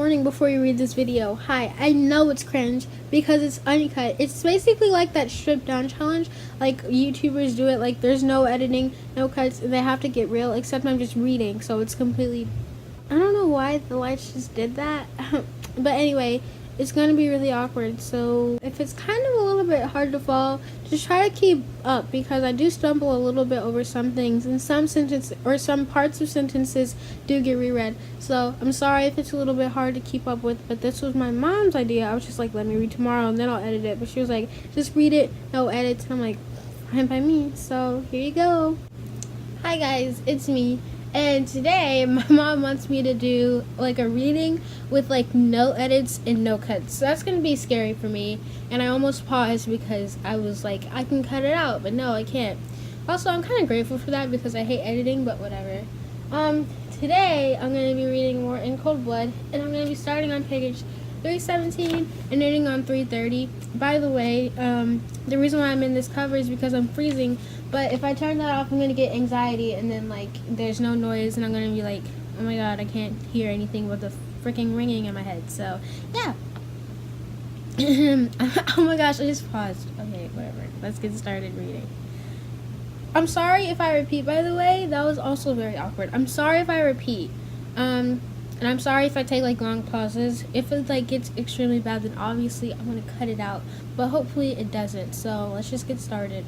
warning before you read this video. Hi, I know it's cringe because it's uncut. It's basically like that stripped down challenge. Like YouTubers do it, like there's no editing, no cuts, and they have to get real, except I'm just reading, so it's completely, I don't know why the lights just did that. But anyway, it's going to be really awkward, so if it's kind of a little bit hard to follow, just try to keep up, because I do stumble a little bit over some things, and some sentences or some parts of sentences do get reread. So I'm sorry if it's a little bit hard to keep up with, but this was my mom's idea. I was just like, let me read tomorrow and then I'll edit it, but she was like, just read it, no edits, and I'm like, fine by me. So here you go. Hi guys, it's me. And today, my mom wants me to do like a reading with like no edits and no cuts. So that's going to be scary for me. And I almost paused because I was like, I can cut it out, but no, I can't. Also, I'm kind of grateful for that because I hate editing, but whatever. Today, I'm going to be reading more in Cold Blood, and I'm going to be starting on page 317 and ending on 330. By the way, the reason why I'm in this cover is because I'm freezing, but if I turn that off, I'm going to get anxiety, and then like there's no noise, and I'm going to be like, oh my god, I can't hear anything with the freaking ringing in my head. So yeah. Oh my gosh, I just paused. Okay, whatever, let's get started reading. I'm sorry if I repeat, by the way. That was also very awkward. I'm sorry if I repeat. And I'm sorry if I take like long pauses. If it like gets extremely bad, then obviously I'm gonna cut it out, but hopefully it doesn't. So let's just get started.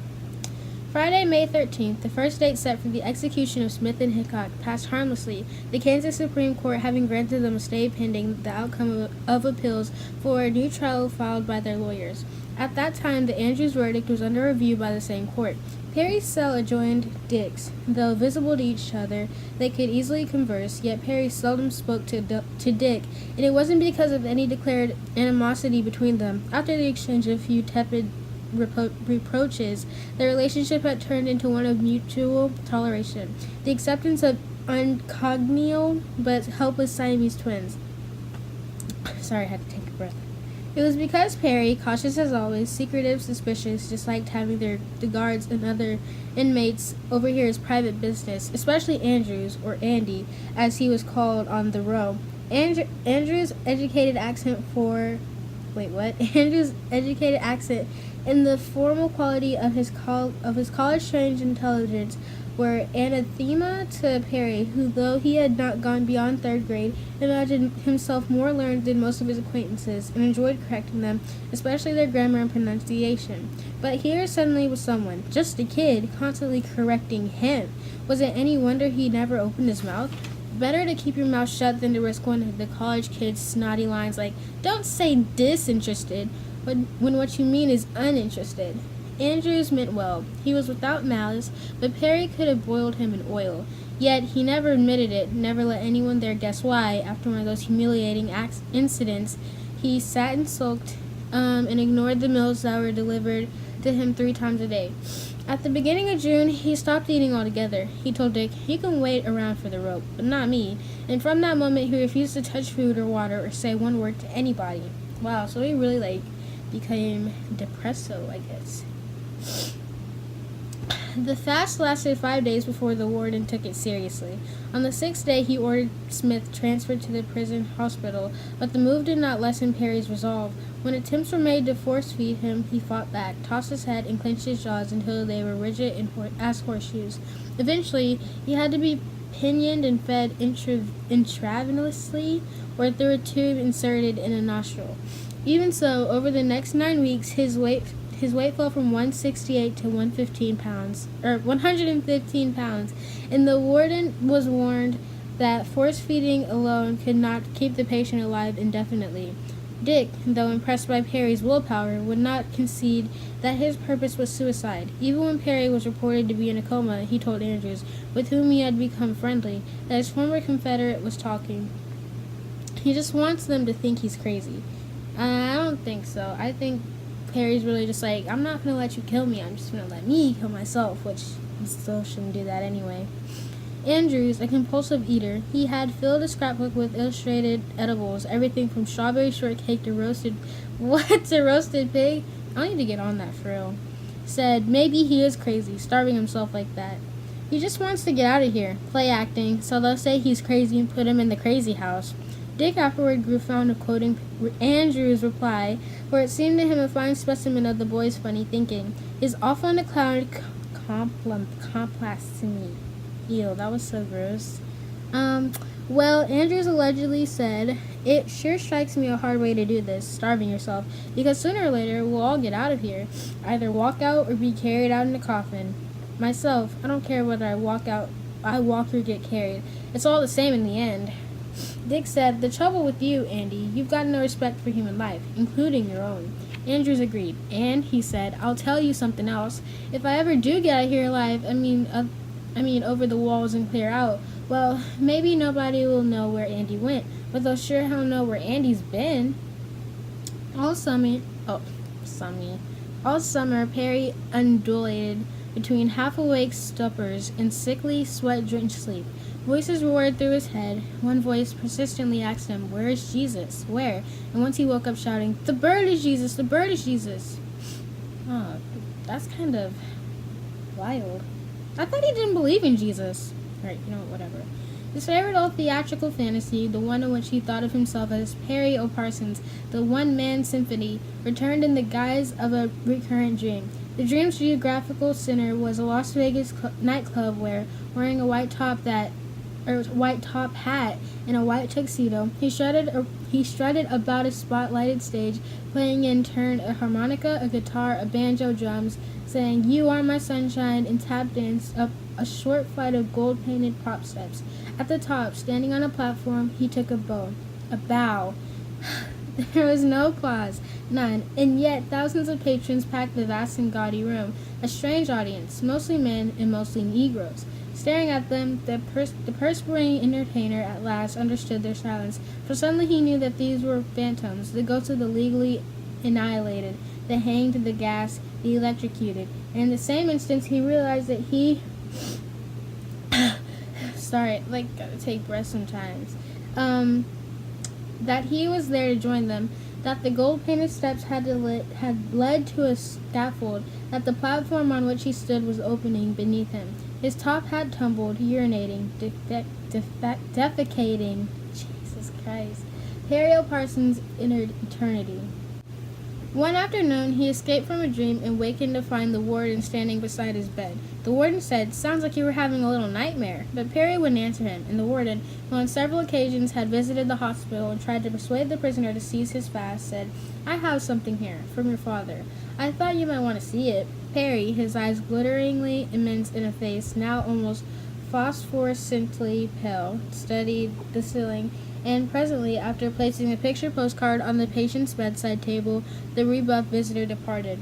Friday, May 13th, the first date set for the execution of Smith and Hickok, passed harmlessly, the Kansas Supreme Court having granted them a stay pending the outcome of appeals for a new trial filed by their lawyers. At that time, the Andrews verdict was under review by the same court. Perry's cell adjoined Dick's. Though visible to each other, they could easily converse, yet Perry seldom spoke to Dick, and it wasn't because of any declared animosity between them. After the exchange of a few tepid reproaches, their relationship had turned into one of mutual toleration, the acceptance of uncongenial but helpless Siamese twins. Sorry, I had to take a breath. It was because Perry, cautious as always, secretive, suspicious, disliked having the guards and other inmates overhear his private business, especially Andrews, or Andy, as he was called on the row. Andrews' educated accent Andrews' educated accent and the formal quality of his college-trained intelligence were anathema to Perry, who, though he had not gone beyond third grade, imagined himself more learned than most of his acquaintances, and enjoyed correcting them, especially their grammar and pronunciation. But here suddenly was someone, just a kid, constantly correcting him. Was it any wonder he never opened his mouth? Better to keep your mouth shut than to risk one of the college kid's snotty lines like, "Don't say disinterested," when what you mean is uninterested. Andrews meant well. He was without malice, but Perry could have boiled him in oil. Yet he never admitted it, never let anyone there guess why. After one of those humiliating incidents, he sat and sulked and ignored the meals that were delivered to him 3 times a day. At the beginning of June, he stopped eating altogether. He told Dick, "You can wait around for the rope, but not me." And from that moment, he refused to touch food or water or say one word to anybody. Wow, so he really became depresso, I guess. The fast lasted 5 days before the warden took it seriously. On the 6th day, he ordered Smith transferred to the prison hospital, but the move did not lessen Perry's resolve. When attempts were made to force-feed him, he fought back, tossed his head, and clenched his jaws until they were rigid as horseshoes. Eventually, he had to be pinioned and fed intravenously, or through a tube inserted in a nostril. Even so, over the next 9 weeks, his weight fell from 168 to 115 pounds, and the warden was warned that force-feeding alone could not keep the patient alive indefinitely. Dick, though impressed by Perry's willpower, would not concede that his purpose was suicide. Even when Perry was reported to be in a coma, he told Andrews, with whom he had become friendly, that his former confederate was talking. He just wants them to think he's crazy. I don't think so. I think Perry's really just like, I'm not going to let you kill me, I'm just going to let me kill myself, which he still shouldn't do that anyway. Andrews, a compulsive eater, he had filled a scrapbook with illustrated edibles, everything from strawberry shortcake to roasted pig. I need to get on that for real. Said, maybe he is crazy, starving himself like that. He just wants to get out of here, play acting, so they'll say he's crazy and put him in the crazy house. Dick afterward grew fond of quoting Andrew's reply, for it seemed to him a fine specimen of the boy's funny thinking. "Is awful on a cloud complex to me." Ew, that was so gross. Well, Andrews allegedly said, "It sure strikes me a hard way to do this, starving yourself, because sooner or later we'll all get out of here. Either walk out or be carried out in a coffin. Myself, I don't care whether I walk or get carried. It's all the same in the end." Dick said, "The trouble with you, Andy, you've got no respect for human life, including your own." Andrews agreed, and he said, "I'll tell you something else. If I ever do get out of here alive, I mean over the walls and clear out, well, maybe nobody will know where Andy went, but they'll sure hell know where Andy's been." All summer, Perry undulated between half-awake stupors and sickly, sweat-drenched sleep. Voices roared through his head. One voice persistently asked him, "Where is Jesus? Where?" And once he woke up shouting, "The bird is Jesus! The bird is Jesus!" Oh, that's kind of wild. I thought he didn't believe in Jesus. Alright, whatever. His favorite old theatrical fantasy, the one in which he thought of himself as Perry O'Parsons, the one-man symphony, returned in the guise of a recurrent dream. The dream's geographical center was a Las Vegas nightclub where, wearing a white top hat and a white tuxedo, he strutted about a spotlighted stage, playing in turn a harmonica, a guitar, a banjo, drums, saying, "You are my sunshine," and tap danced up a short flight of gold-painted prop steps. At the top, standing on a platform, he took a bow. There was no applause, none, and yet thousands of patrons packed the vast and gaudy room, a strange audience, mostly men and mostly Negroes. Staring at them, the perspiring entertainer at last understood their silence, for suddenly he knew that these were phantoms, the ghosts of the legally annihilated, the hanged, the gassed, the electrocuted, and in the same instant he realized that he... Sorry, gotta take breath sometimes. That he was there to join them, that the gold-painted steps had led to a scaffold, that the platform on which he stood was opening beneath him. His top hat tumbled, urinating, defecating. Jesus Christ. Perry O'Parsons in eternity. One afternoon, he escaped from a dream and wakened to find the warden standing beside his bed. The warden said, "Sounds like you were having a little nightmare." But Perry wouldn't answer him, and the warden, who on several occasions had visited the hospital and tried to persuade the prisoner to cease his fast, said, "I have something here, from your father. I thought you might want to see it." Perry, his eyes glitteringly immense in a face now almost phosphorescently pale, studied the ceiling, and presently, after placing the picture postcard on the patient's bedside table, the rebuffed visitor departed.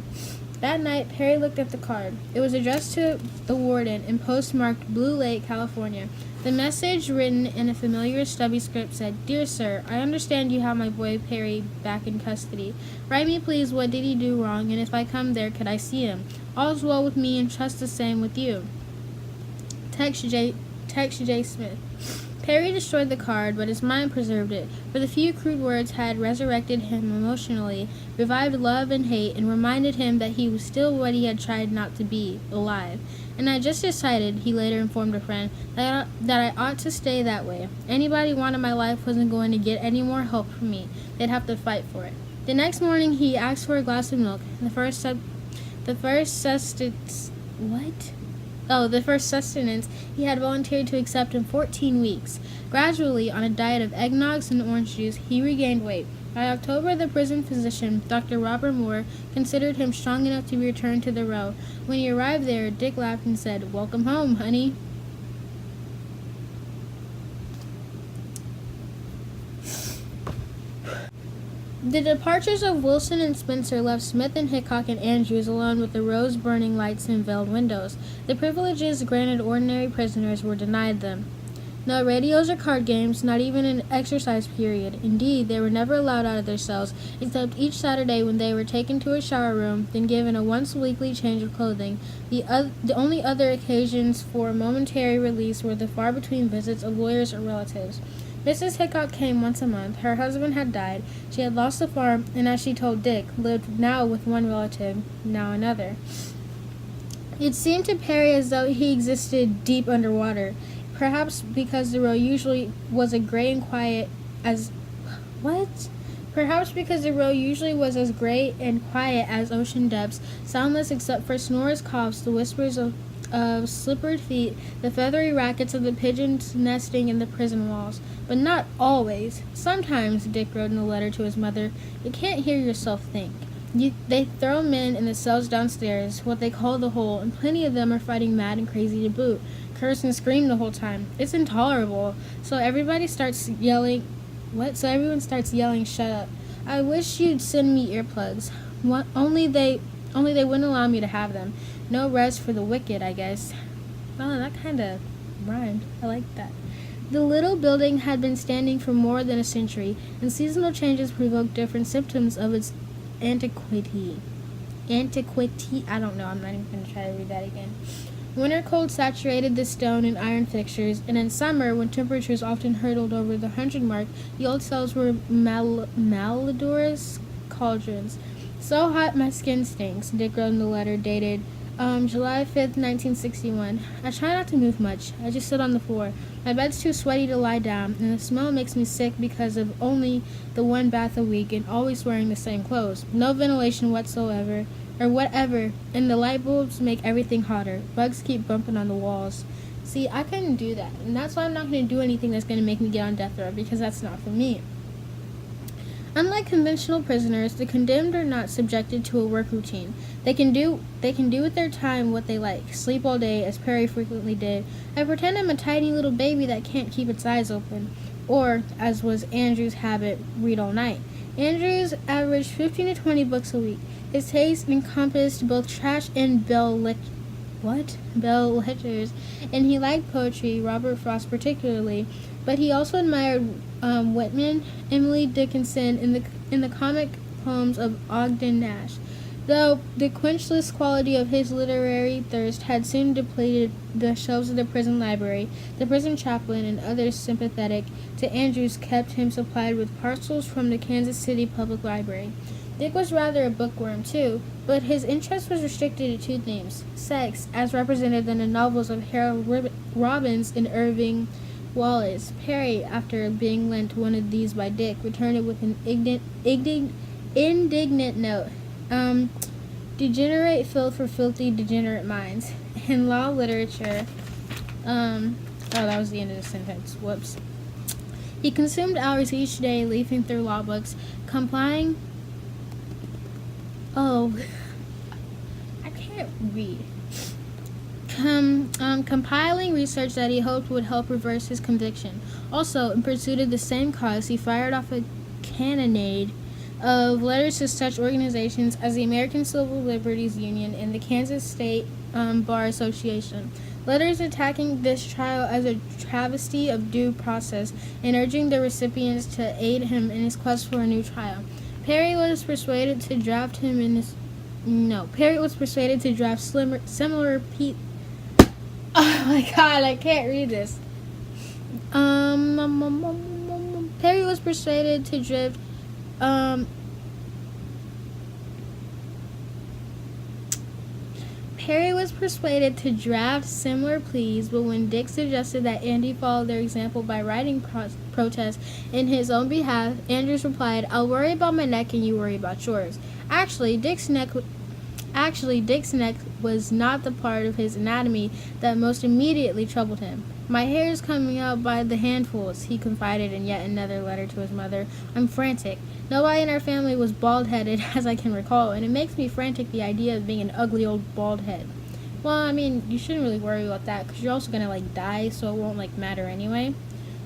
That night, Perry looked at the card. It was addressed to the warden and postmarked Blue Lake, California. The message, written in a familiar stubby script, said, "Dear Sir, I understand you have my boy Perry back in custody. Write me please what did he do wrong, and if I come there, could I see him? All's well with me and trust the same with you. Text J. Smith." Perry destroyed the card, but his mind preserved it, for the few crude words had resurrected him emotionally, revived love and hate, and reminded him that he was still what he had tried not to be, alive. "And I just decided," he later informed a friend, that I ought to stay that way. Anybody wanted my life wasn't going to get any more help from me. They'd have to fight for it." The next morning he asked for a glass of milk, the first sustenance he had volunteered to accept in 14 weeks. Gradually, on a diet of eggnogs and orange juice, he regained weight. By October, the prison physician, Dr. Robert Moore, considered him strong enough to be returned to the row. When he arrived there, Dick laughed and said, "Welcome home, honey." The departures of Wilson and Spencer left Smith and Hickok and Andrews alone with the rose-burning lights and veiled windows. The privileges granted ordinary prisoners were denied them. No radios or card games, not even an exercise period. Indeed, they were never allowed out of their cells, except each Saturday when they were taken to a shower room, then given a once-weekly change of clothing. The only other occasions for momentary release were the far-between visits of lawyers or relatives. Mrs. Hickok came once a month. Her husband had died. She had lost the farm, and as she told Dick, lived now with one relative, now another. It seemed to Perry as though he existed deep underwater, perhaps because the row usually was as gray and quiet as What? Perhaps because the road usually was as gray and quiet as ocean depths, soundless except for snorers' coughs, the whispers of slippered feet, the feathery rackets of the pigeons nesting in the prison walls. But not always. Sometimes, Dick wrote in a letter to his mother, you can't hear yourself think. They throw men in the cells downstairs, what they call the hole, and plenty of them are fighting mad and crazy to boot, curse and scream the whole time. It's intolerable. So everybody starts yelling. What? So everyone starts yelling, shut up. I wish you'd send me earplugs. What? Only they wouldn't allow me to have them. No rest for the wicked, I guess. Oh, that kind of rhymed. I like that. The little building had been standing for more than a century, and seasonal changes provoked different symptoms of its antiquity. I don't know. I'm not even going to try to read that again. Winter cold saturated the stone and iron fixtures, and in summer, when temperatures often hurtled over the 100 mark, the old cells were malodorous cauldrons. So hot my skin stinks, Dick wrote in the letter dated July 5th, 1961. I try not to move much. I just sit on the floor. My bed's too sweaty to lie down, and the smell makes me sick because of only the one bath a week and always wearing the same clothes. No ventilation whatsoever. Or whatever, and the light bulbs make everything hotter. Bugs keep bumping on the walls. See, I couldn't do that, and that's why I'm not going to do anything that's going to make me get on death row, because that's not for me. Unlike conventional prisoners, the condemned are not subjected to a work routine. They can do with their time what they like, sleep all day, as Perry frequently did. I pretend I'm a tiny little baby that can't keep its eyes open, or, as was Andrew's habit, read all night. Andrews averaged 15 to 20 books a week. His taste encompassed both trash and bell lectures, and he liked poetry, Robert Frost particularly, but he also admired Whitman, Emily Dickinson, and the comic poems of Ogden Nash. Though the quenchless quality of his literary thirst had soon depleted the shelves of the prison library, the prison chaplain and others sympathetic to Andrews kept him supplied with parcels from the Kansas City Public Library. Dick was rather a bookworm, too, but his interest was restricted to two themes: sex, as represented in the novels of Harold Robbins and Irving Wallace. Perry, after being lent one of these by Dick, returned it with an indignant note. Degenerate filth for filthy, degenerate minds. In law literature, that was the end of the sentence. Whoops. He consumed hours each day leafing through law books, compiling research that he hoped would help reverse his conviction. Also, in pursuit of the same cause, he fired off a cannonade of letters to such organizations as the American Civil Liberties Union and the Kansas State Bar Association. Letters attacking this trial as a travesty of due process and urging the recipients to aid him in his quest for a new trial. Perry was persuaded to draft similar Oh my god, I can't read this. Perry was persuaded to draft similar pleas, but when Dick suggested that Andy follow their example by writing protests in his own behalf, Andrews replied, "I'll worry about my neck and you worry about yours." Actually, Dick's neck was not the part of his anatomy that most immediately troubled him. "My hair is coming out by the handfuls," he confided in yet another letter to his mother. "I'm frantic. Nobody in our family was bald-headed, as I can recall, and it makes me frantic the idea of being an ugly old bald head." Well, I mean, you shouldn't really worry about that, because you're also going to, die, so it won't, matter anyway.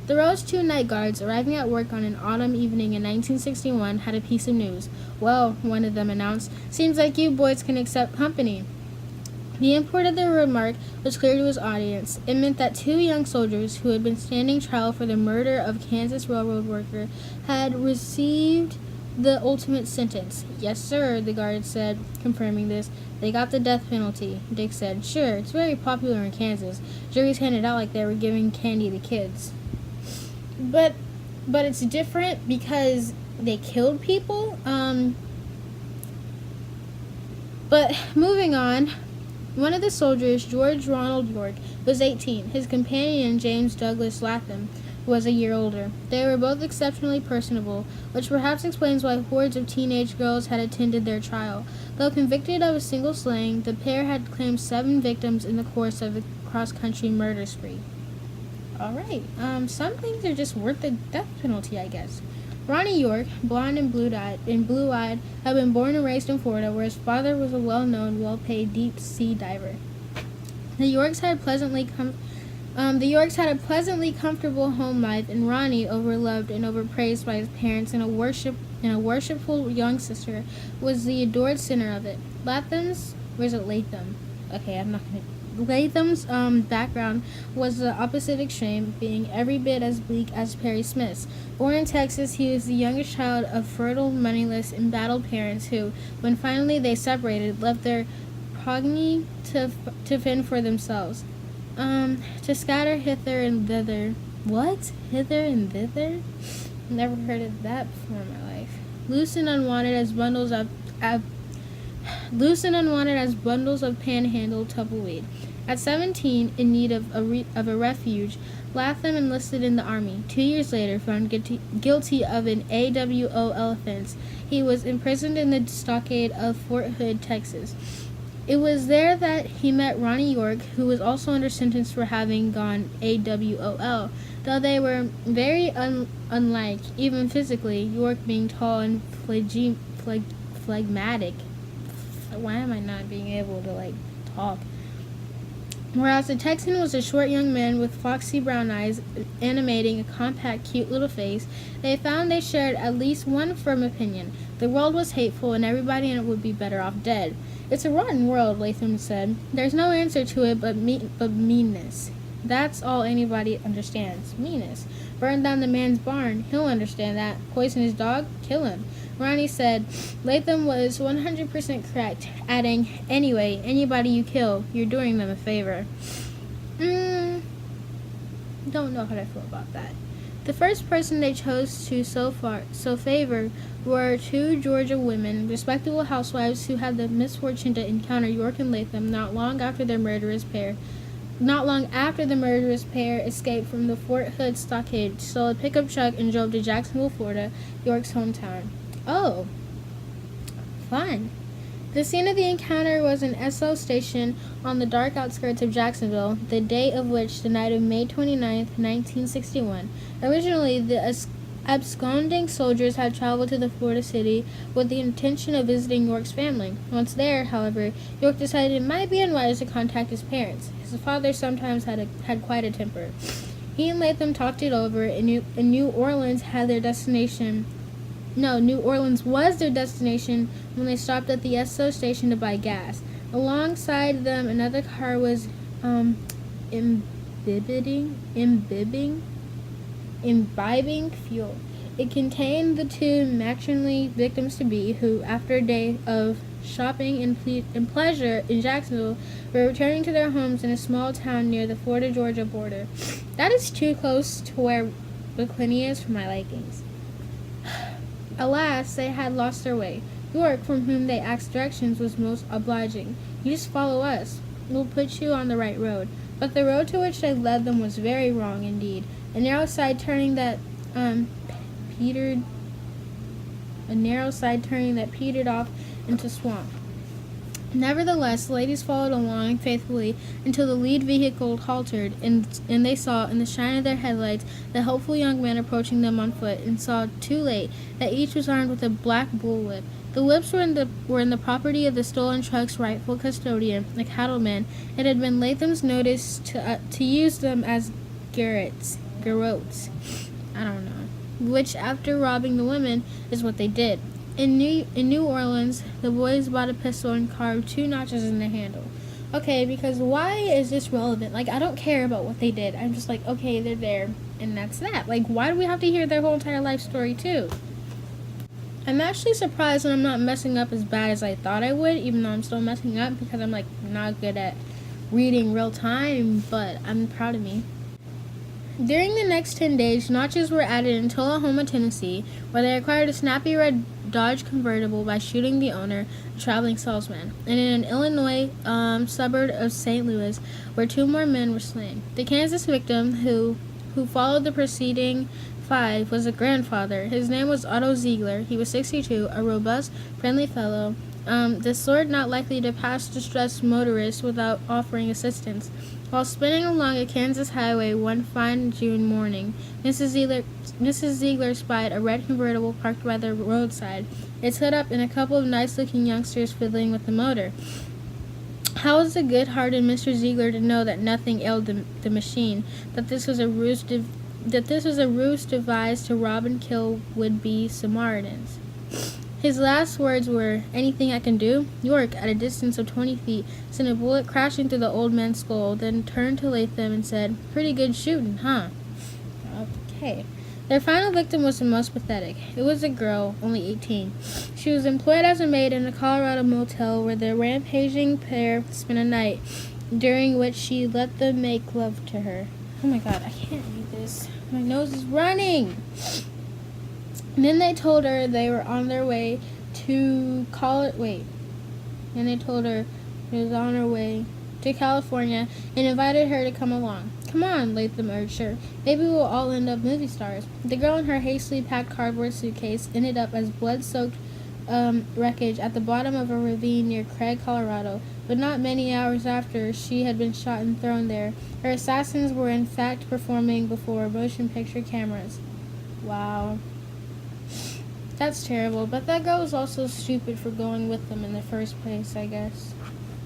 Thoreau's two night guards, arriving at work on an autumn evening in 1961, had a piece of news. "Well," one of them announced, "seems like you boys can accept company." The import of the remark was clear to his audience. It meant that two young soldiers, who had been standing trial for the murder of a Kansas railroad worker, had received the ultimate sentence. "Yes, sir," the guard said, confirming this. "They got the death penalty," Dick said. "Sure, it's very popular in Kansas. Juries handed out like they were giving candy to kids." But it's different because they killed people. But moving on, one of the soldiers, George Ronald York, was 18. His companion, James Douglas Latham, was a year older. They were both exceptionally personable, which perhaps explains why hordes of teenage girls had attended their trial. Though convicted of a single slaying, the pair had claimed 7 victims in the course of the cross-country murder spree. Alright, some things are just worth the death penalty, I guess. Ronnie York, blonde and blue-eyed, had been born and raised in Florida, where his father was a well-known, well-paid deep-sea diver. The Yorks had a pleasantly comfortable home life, and Ronnie, overloved and overpraised by his parents and a worshipful young sister, was the adored center of it. Latham's background was the opposite extreme, being every bit as bleak as Perry Smith's. Born in Texas, he was the youngest child of fertile, moneyless, embattled parents who, when finally they separated, left their progeny to fend for themselves. To scatter hither and thither. What? Hither and thither? Never heard of that before in my life. Loose and unwanted as bundles of panhandle tumbleweed. At 17, in need of a refuge, Latham enlisted in the army. 2 years later, found guilty of an AWOL offense, he was imprisoned in the stockade of Fort Hood, Texas. It was there that he met Ronnie York, who was also under sentence for having gone AWOL. Though they were very unlike, even physically, York being tall and phlegmatic. Why am I not being able to, talk? Whereas the Texan was a short young man with foxy brown eyes animating a compact, cute little face, they found they shared at least one firm opinion. The world was hateful and everybody in it would be better off dead. It's a rotten world, Latham said. There's no answer to it but meanness. That's all anybody understands. Meanness. Burn down the man's barn. He'll understand that. Poison his dog? Kill him. Ronnie said Latham was 100% correct, adding, anyway, anybody you kill, you're doing them a favor. Don't know how to feel about that. The first person they chose to so favor were 2 Georgia women, respectable housewives who had the misfortune to encounter York and Latham not long after the murderous pair escaped from the Fort Hood stockade, stole a pickup truck, and drove to Jacksonville, Florida, York's hometown. Oh, fun. The scene of the encounter was an Esso station on the dark outskirts of Jacksonville, the date of which the night of May 29th, 1961. Originally, the absconding soldiers had traveled to the Florida city with the intention of visiting York's family. Once there, however, York decided it might be unwise to contact his parents. His father sometimes had quite a temper. He and Latham talked it over, and New Orleans was their destination when they stopped at the Esso station to buy gas. Alongside them, another car was imbibing fuel. It contained the 2 matronly victims-to-be who, after a day of shopping and pleasure in Jacksonville, were returning to their homes in a small town near the Florida-Georgia border. That is too close to where McClinney is for my likings. Alas, they had lost their way. York, from whom they asked directions, was most obliging. You just follow us. We'll put you on the right road. But the road to which they led them was very wrong indeed. A narrow side turning that petered off into swamp. Nevertheless, the ladies followed along faithfully until the lead vehicle halted, and they saw, in the shine of their headlights, the helpful young man approaching them on foot, and saw too late that each was armed with a black bullwhip. The whips were in the property of the stolen truck's rightful custodian, a cattleman. It had been Latham's notice to use them as garrotes. I don't know. Which, after robbing the women, is what they did. In New Orleans, the boys bought a pistol and carved 2 notches in the handle. Okay, because why is this relevant? I don't care about what they did. I'm just okay, they're there, and that's that. Why do we have to hear their whole entire life story, too? I'm actually surprised that I'm not messing up as bad as I thought I would, even though I'm still messing up because I'm, not good at reading real time, but I'm proud of me. During the next 10 days, notches were added in Tullahoma, Tennessee, where they acquired a snappy red Dodge convertible by shooting the owner, a traveling salesman, and in an Illinois suburb of St. Louis, where 2 more men were slain. The Kansas victim, who who followed the preceding 5 was a grandfather. His name was Otto Ziegler. He was 62, a robust, friendly fellow, the sort not likely to pass distressed motorists without offering assistance. While spinning along a Kansas highway one fine June morning, Mrs. Ziegler spied a red convertible parked by the roadside, its hood up, and a couple of nice-looking youngsters fiddling with the motor. How was the good-hearted Mr. Ziegler to know that nothing ailed the machine, that this was a ruse devised to rob and kill would-be Samaritans? His last words were, "Anything I can do?" York, at a distance of 20 feet, sent a bullet crashing through the old man's skull, then turned to Latham and said, "Pretty good shooting, huh?" Okay. Their final victim was the most pathetic. It was a girl, only 18. She was employed as a maid in a Colorado motel where the rampaging pair spent a night, during which she let them make love to her. Oh my god, I can't read this. My nose is running! And then they told her they were on their way to And they told her it was on her way to California and invited her to come along. "Come on," Latham urged her. "Maybe we'll all end up movie stars." The girl in her hastily packed cardboard suitcase ended up as blood-soaked wreckage at the bottom of a ravine near Craig, Colorado. But not many hours after she had been shot and thrown there, her assassins were in fact performing before motion picture cameras. Wow. That's terrible, but that girl was also stupid for going with them in the first place, I guess.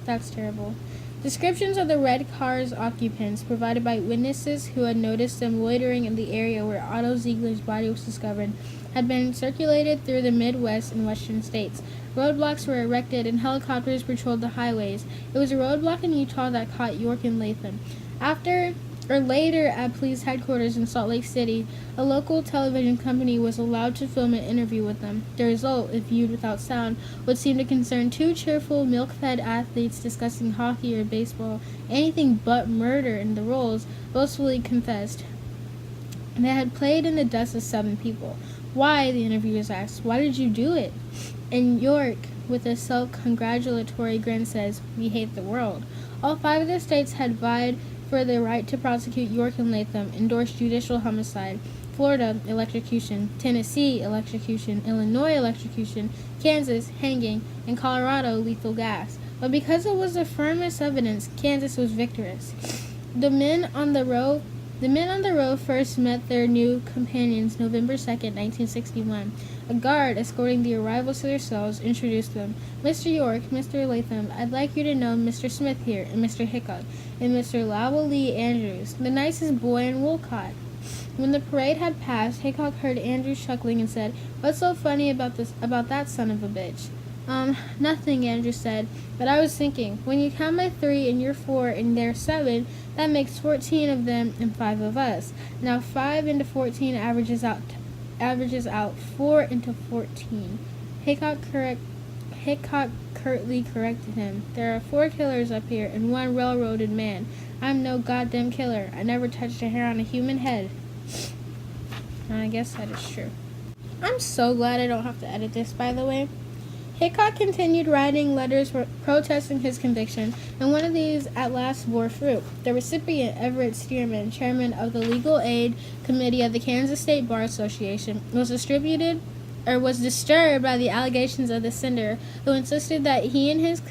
That's terrible. Descriptions of the red car's occupants, provided by witnesses who had noticed them loitering in the area where Otto Ziegler's body was discovered, had been circulated through the Midwest and Western states. Roadblocks were erected and helicopters patrolled the highways. It was a roadblock in Utah that caught York and Latham. Later at police headquarters in Salt Lake City, a local television company was allowed to film an interview with them. The result, if viewed without sound, would seem to concern 2 cheerful, milk-fed athletes discussing hockey or baseball, anything but murder, and the roles boastfully confessed. They had played in the deaths of 7 people. "Why?" the interviewers asked. "Why did you do it?" And York, with a self-congratulatory grin, says, "We hate the world." All 5 of the states had vied for the right to prosecute York and Latham, endorsed judicial homicide. Florida, electrocution. Tennessee, electrocution. Illinois, electrocution. Kansas, hanging. And Colorado, lethal gas. But because it was the firmest evidence, Kansas was victorious. The men on the row first met their new companions November 2nd, 1961. A guard, escorting the arrivals to their cells, introduced them. "Mr. York, Mr. Latham, I'd like you to know Mr. Smith here, and Mr. Hickok, and Mr. Lowell Lee Andrews, the nicest boy in Wolcott." When the parade had passed, Hickok heard Andrews chuckling and said, "What's so funny about that son of a bitch?" Nothing," Andrews said, "but I was thinking, when you count by 3 and you're 4 and they're 7, that makes 14 of them and 5 of us. Now 5 into 14 averages out 4 into 14. Hickok curtly corrected him. "There are 4 killers up here and 1 railroaded man. I'm no goddamn killer. I never touched a hair on a human head." I guess that is true. I'm so glad I don't have to edit this, by the way. Hickok continued writing letters protesting his conviction, and one of these at last bore fruit. The recipient, Everett Stearman, chairman of the Legal Aid Committee of the Kansas State Bar Association, was disturbed by the allegations of the sender, who insisted that he and his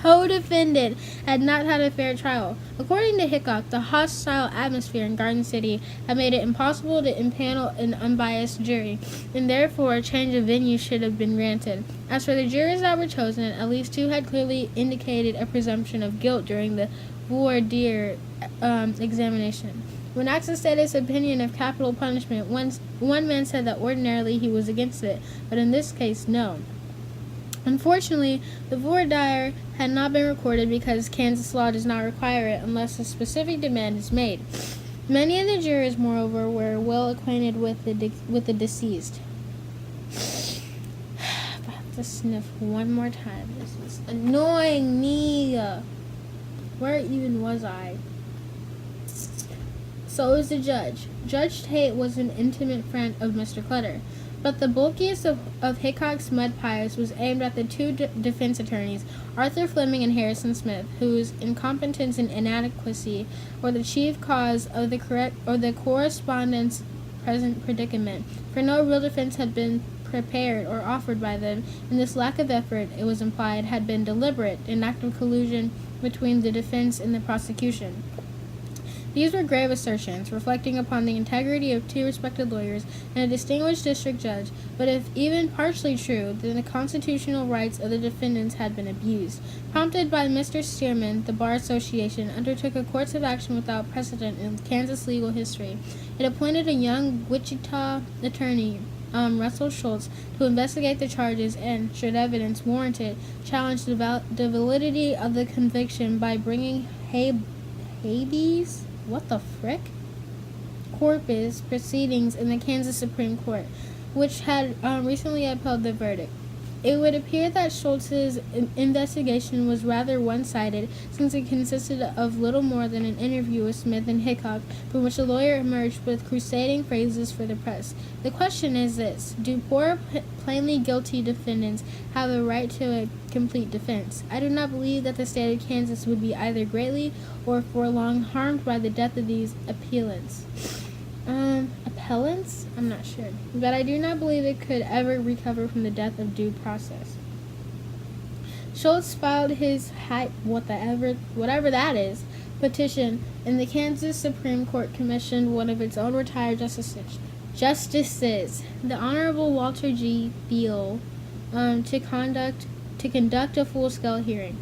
co-defendant had not had a fair trial. According to Hickok, the hostile atmosphere in Garden City had made it impossible to impanel an unbiased jury, and therefore a change of venue should have been granted. As for the jurors that were chosen, at least 2 had clearly indicated a presumption of guilt during the voir dire examination. When asked to state his opinion of capital punishment, one man said that ordinarily he was against it, but in this case, no. Unfortunately, the voir dire had not been recorded because Kansas law does not require it unless a specific demand is made. Many of the jurors, moreover, were well acquainted with the deceased. I have to sniff one more time. This is annoying me. Where even was I? So is the judge. Judge Tate was an intimate friend of Mr. Clutter. But the bulkiest of Hickok's mud pies was aimed at the two defense attorneys, Arthur Fleming and Harrison Smith, whose incompetence and inadequacy were the chief cause of the correspondent's present predicament. For no real defense had been prepared or offered by them, and this lack of effort, it was implied, had been deliberate, an act of collusion between the defense and the prosecution. These were grave assertions, reflecting upon the integrity of two respected lawyers and a distinguished district judge, but if even partially true, then the constitutional rights of the defendants had been abused. Prompted by Mr. Stearman, the Bar Association undertook a course of action without precedent in Kansas legal history. It appointed a young Wichita attorney, Russell Schultz, to investigate the charges and, should evidence warrant it, challenge the validity of the conviction by bringing habeas corpus proceedings in the Kansas Supreme Court, which had recently upheld the verdict. It would appear that Schultz's investigation was rather one-sided, since it consisted of little more than an interview with Smith and Hickok, from which the lawyer emerged with crusading phrases for the press. The question is this: do poor, plainly guilty defendants have a right to a complete defense? I do not believe that the state of Kansas would be either greatly or for long harmed by the death of these appellants. Appellants? I'm not sure. But I do not believe it could ever recover from the death of due process. Schultz filed his whatever that is, petition, and the Kansas Supreme Court commissioned one of its own retired justices, the Honorable Walter G. Thiel, to conduct a full-scale hearing.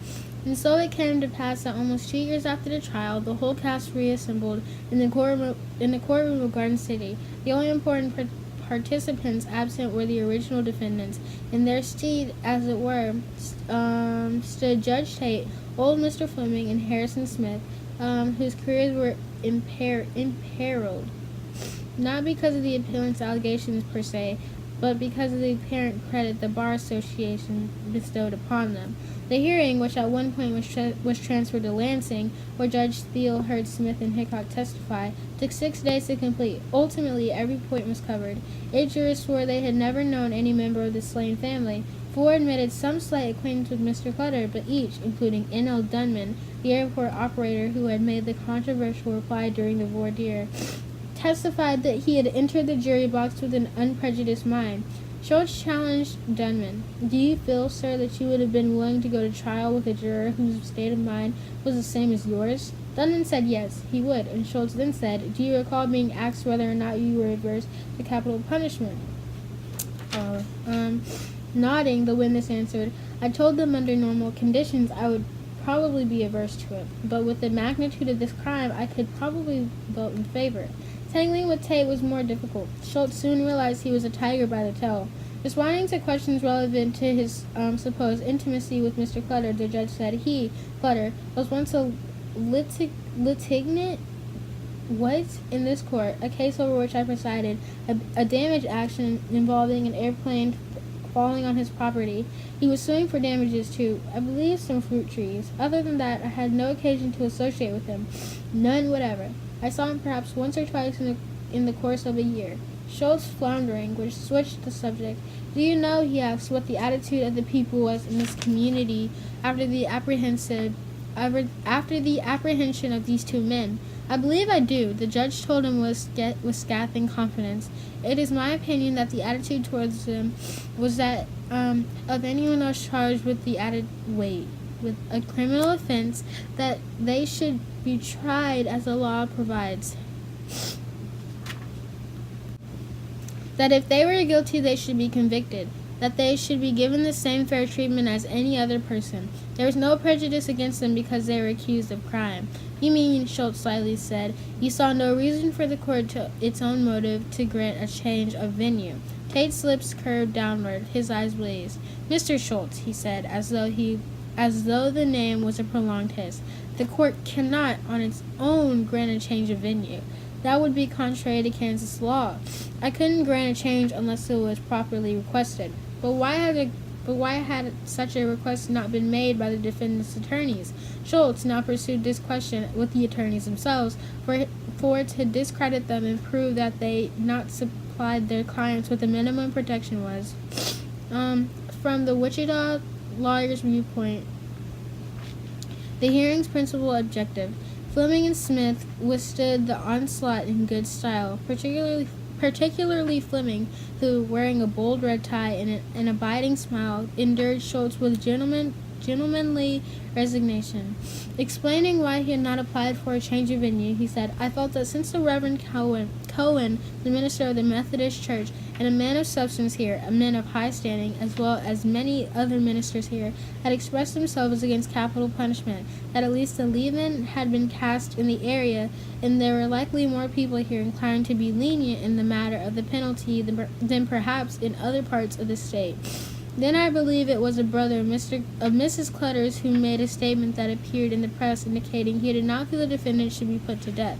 And so it came to pass that almost 2 years after the trial, the whole cast reassembled in the courtroom of Garden City. The only important participants absent were the original defendants. In their stead, as it were, stood Judge Tate, old Mr. Fleming, and Harrison Smith, whose careers were imperiled, not because of the appellant's allegations per se, but because of the apparent credit the Bar Association bestowed upon them. The hearing, which at one point was transferred to Lansing, where Judge Thiel heard Smith and Hickok testify, took 6 days to complete. Ultimately, every point was covered. 8 jurors swore they had never known any member of the slain family. 4 admitted some slight acquaintance with Mr. Clutter, but each, including N.L. Dunman, the airport operator who had made the controversial reply during the voir dire, testified that he had entered the jury box with an unprejudiced mind. Schultz challenged Dunman. Do you feel, sir, that you would have been willing to go to trial with a juror whose state of mind was the same as yours? Dunman said yes, he would, and Schultz then said, do you recall being asked whether or not you were averse to capital punishment? Nodding, the witness answered, I told them under normal conditions I would probably be averse to it, but with the magnitude of this crime I could probably vote in favor. Tangling with Tate was more difficult. Schultz soon realized he was a tiger by the tail. Responding to questions relevant to his supposed intimacy with Mr. Clutter, the judge said he, Clutter, was once a litigant in this court, a case over which I presided, a damage action involving an airplane falling on his property. He was suing for damages to, I believe, some fruit trees. Other than that, I had no occasion to associate with him. None whatever. I saw him perhaps once or twice in the course of a year. Schultz, floundering, which switched the subject. Do you know, he asked, what the attitude of the people was in this community after the apprehension of these two men? I believe I do, the judge told him with scathing confidence. It is my opinion that the attitude towards them was that of anyone else charged with with a criminal offense, that they should be tried as the law provides. That if they were guilty, they should be convicted. That they should be given the same fair treatment as any other person. There was no prejudice against them because they were accused of crime. You mean, Schultz slyly said, you saw no reason for the court to its own motive to grant a change of venue. Tate's lips curved downward, his eyes blazed. Mr. Schultz, he said, as though the name was a prolonged hiss, the court cannot on its own grant a change of venue. That would be contrary to Kansas law. I couldn't grant a change unless it was properly requested. But why had such a request not been made by the defendant's attorneys? Schultz now pursued this question with the attorneys themselves, for to discredit them and prove that they not supplied their clients with the minimum protection was. From the Wichita lawyer's viewpoint, the hearing's principal objective. Fleming and Smith withstood the onslaught in good style, particularly Fleming, who, wearing a bold red tie and an abiding smile, endured Schultz with gentlemanly resignation. Explaining why he had not applied for a change of venue, he said, "I felt that since the Reverend Cohen, the minister of the Methodist Church, and a man of substance here, a man of high standing, as well as many other ministers here, had expressed themselves against capital punishment, that at least a leaven had been cast in the area, and there were likely more people here inclined to be lenient in the matter of the penalty than perhaps in other parts of the state." Then I believe it was a brother of Mrs. Clutter's who made a statement that appeared in the press indicating he did not feel the defendant should be put to death.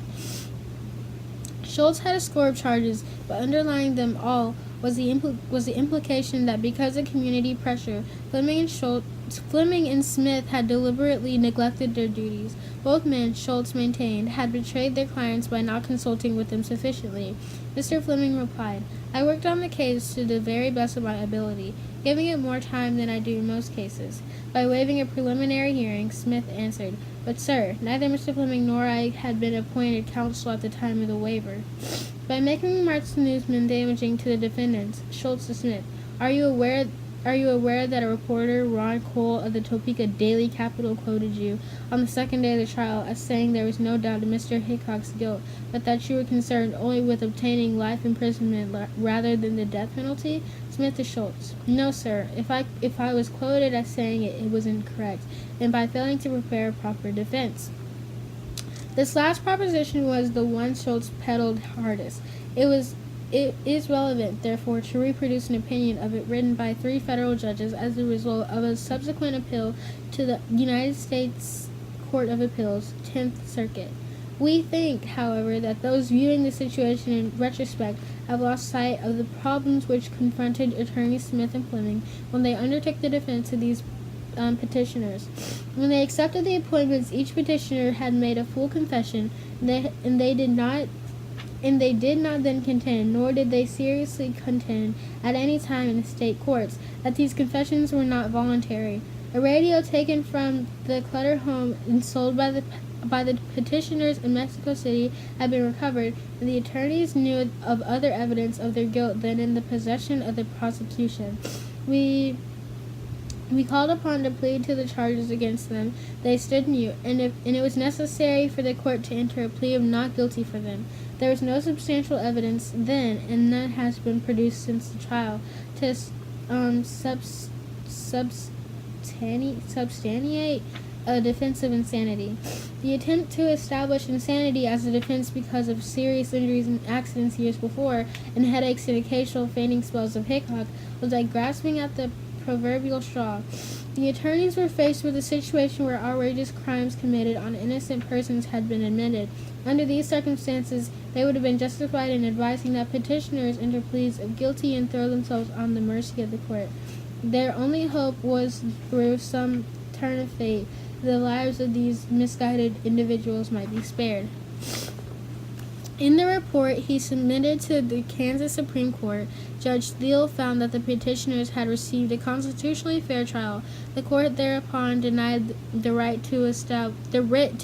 Schultz had a score of charges, but underlying them all was the implication that because of community pressure, Fleming and Smith had deliberately neglected their duties. Both men, Schultz maintained, had betrayed their clients by not consulting with them sufficiently. Mr. Fleming replied, "I worked on the case to the very best of my ability, giving it more time than I do in most cases." By waiving a preliminary hearing, Smith answered, "But, sir, neither Mr. Fleming nor I had been appointed counsel at the time of the waiver." By making remarks to newsmen damaging to the defendants, Schultz to Smith, Are you aware that a reporter, Ron Cole of the Topeka Daily Capital, quoted you on the second day of the trial as saying there was no doubt of Mr. Hickok's guilt, but that you were concerned only with obtaining life imprisonment rather than the death penalty? Smith to Schultz, "No, sir. If I was quoted as saying it, it was incorrect, and by failing to prepare a proper defense." This last proposition was the one Schultz peddled hardest. It is relevant, therefore, to reproduce an opinion of it written by 3 federal judges as a result of a subsequent appeal to the United States Court of Appeals, 10th Circuit. We think, however, that those viewing the situation in retrospect have lost sight of the problems which confronted Attorneys Smith and Fleming when they undertook the defense of these petitioners. When they accepted the appointments, each petitioner had made a full confession, and they did not then contend, nor did they seriously contend at any time in the state courts, that these confessions were not voluntary. A radio taken from the Clutter home and sold by the petitioners in Mexico City had been recovered, and the attorneys knew of other evidence of their guilt than in the possession of the prosecution. We called upon to plead to the charges against them. They stood mute, and it was necessary for the court to enter a plea of not guilty for them. There was no substantial evidence then, and none has been produced since the trial, to substantiate a defense of insanity. The attempt to establish insanity as a defense because of serious injuries and accidents years before, and headaches and occasional fainting spells of Hickok, was like grasping at the proverbial straw. The attorneys were faced with a situation where outrageous crimes committed on innocent persons had been admitted. Under these circumstances, they would have been justified in advising that petitioners enter pleas of guilty and throw themselves on the mercy of the court. Their only hope was through some turn of fate, the lives of these misguided individuals might be spared. In the report he submitted to the Kansas Supreme Court, Judge Thiel found that the petitioners had received a constitutionally fair trial. The court thereupon denied the writ to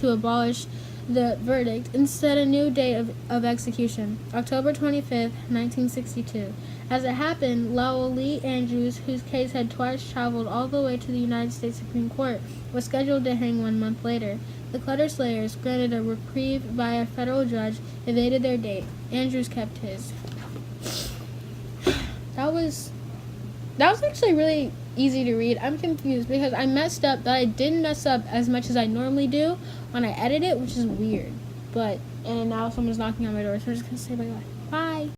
abolish the verdict and set a new date of execution, October 25, 1962. As it happened, Lowell Lee Andrews, whose case had twice traveled all the way to the United States Supreme Court, was scheduled to hang 1 month later. The Clutter slayers, granted a reprieve by a federal judge, evaded their date. Andrews kept his. That was actually really easy to read. I'm confused because I messed up, but I didn't mess up as much as I normally do when I edit it, which is weird. And now someone's knocking on my door, so I'm just gonna say bye-bye.